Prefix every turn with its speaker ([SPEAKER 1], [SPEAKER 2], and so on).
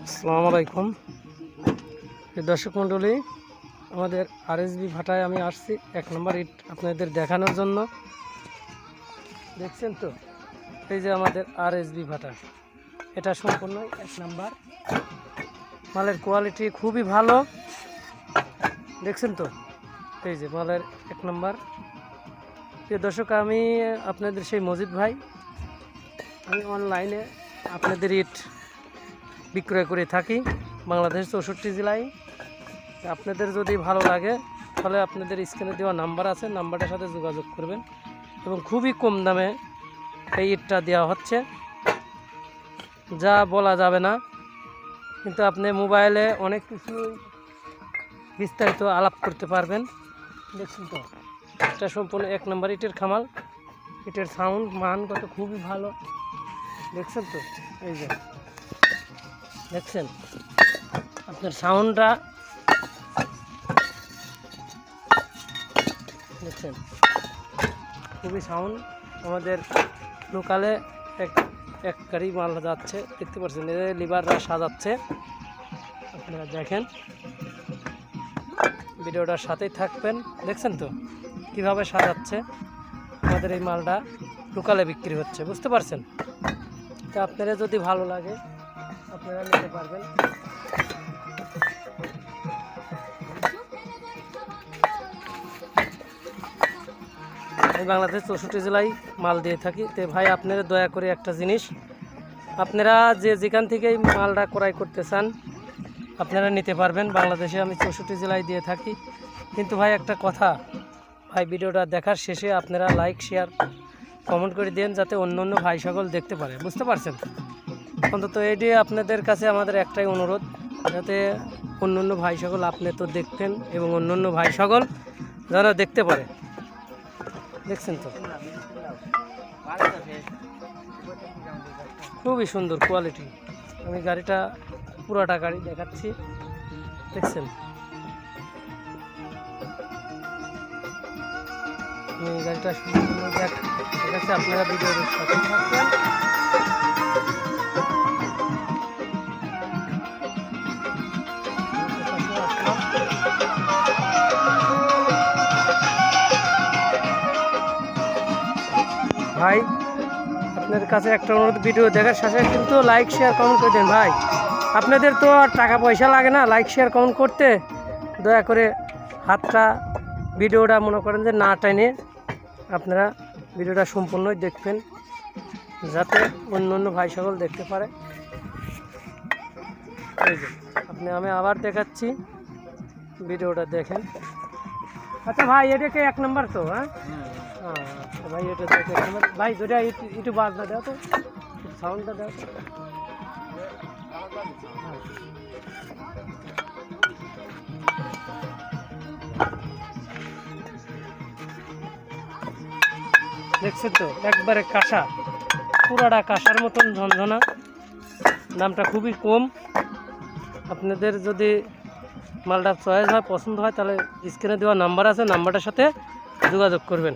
[SPEAKER 1] আসসালামু আলাইকুম দর্শক মণ্ডলী, আমাদের আরএসবি ভাটায় আমি আসছি 1 নম্বর ইট আপনাদের দেখানোর জন্য। দেখছেন তো, এই যে আমাদের আরএসবি ভাটা, এটা সম্পূর্ণ 1 নম্বর মালের কোয়ালিটি খুবই ভালো। দেখছেন তো, এই যে মালের 1 নম্বর। প্রিয় দর্শক, আমি আপনাদের সেই মজিদ ভাই, আমি অনলাইনে আপনাদের ইট বিক্রয় করে থাকি বাংলাদেশ 64 জেলায়। আপনাদের যদি ভালো লাগে তাহলে আপনাদের স্ক্রিনে দেওয়া নাম্বার আছে, নাম্বারটার সাথে যোগাযোগ করবেন এবং খুবই কম দামে এই ইটটা দেওয়া হচ্ছে, যা বলা যাবে না। কিন্তু আপনি মোবাইলে অনেক কিছু বিস্তারিত আলাপ করতে পারবেন। দেখুন তো, এটা সম্পূর্ণ 1 নম্বর ইটের খামাল। ইটের সাউন্ড মানগত খুবই ভালো। দেখছেন তো, এই যে দেখছেন আপনার সাউন্ডটা, দেখছেন খুবই সাউন্ড। আমাদের লোকালে এক গাড়ি মাল যাচ্ছে, দেখতে পাচ্ছেন, এদের লিভাররা সাজাচ্ছে। আপনারা দেখেন, ভিডিওটার সাথেই থাকবেন। দেখছেন তো কিভাবে সাজাচ্ছে। আমাদের এই মালটা লোকালে বিক্রি হচ্ছে, বুঝতে পারছেন? তো আপনারা যদি ভালো লাগে আপনারা নিতে পারবেন। আমি বাংলাদেশ 64 জেলায় মাল দিয়ে থাকি। তো ভাই, আপনারা দয়া করে একটা জিনিস, আপনারা যেখান থেকেই মালটা ক্রয় করতে চান আপনারা নিতে পারবেন। বাংলাদেশে আমি 64 জেলায় দিয়ে থাকি। কিন্তু ভাই একটা কথা, ভাই ভিডিওটা দেখার শেষে আপনারা লাইক শেয়ার কমেন্ট করে দেন, যাতে অন্য অন্য ভাই সকল দেখতে পারে, বুঝতে পারছেন? অন্তত এটি আপনাদের কাছে আমাদের একটাই অনুরোধ, যাতে অন্য অন্য ভাই সকল আপনি তো দেখতেন এবং অন্য অন্য ভাই সকল যেন দেখতে পারে। দেখছেন তো, খুবই সুন্দর কোয়ালিটি। আমি গাড়িটা পুরাটা গাড়ি দেখাচ্ছি, দেখছেন? আমি গাড়িটা সম্পূর্ণ দেখাচ্ছি, আপনারা ভিডিওর সাথে থাকবেন। ভাই, আপনাদের কাছে একটা অনুরোধ, ভিডিও দেখার শেষে কিন্তু লাইক শেয়ার কমেন্ট করে দেন। ভাই, আপনাদের তো আর টাকা পয়সা লাগে না লাইক শেয়ার কমেন্ট করতে। দয়া করে হাতটা ভিডিওটা মনে করেন যে না টেনে আপনারা ভিডিওটা সম্পূর্ণই দেখবেন, যাতে অন্য অন্য ভাই সকল দেখতে পারে। এই যে আমি আবার দেখাচ্ছি, ভিডিওটা দেখেন। আচ্ছা ভাই, এটাকে 1 নম্বর তো? হ্যাঁ আচ্ছা ভাই, এটা দেখে 1 নম্বর। ভাই দুটা একটু বাজনা দাও তো, সাউন্ডটা দাও। দেখছেন তো, একবারে কাঁসা, পুরাটা কাঁসার মতন ঝনঝনা। দামটা খুবই কম। আপনাদের যদি মালটা চয়েস হয়, পছন্দ হয়, তাহলে স্ক্রিনে দেওয়া নাম্বার আছে, নাম্বারটার সাথে যোগাযোগ করবেন।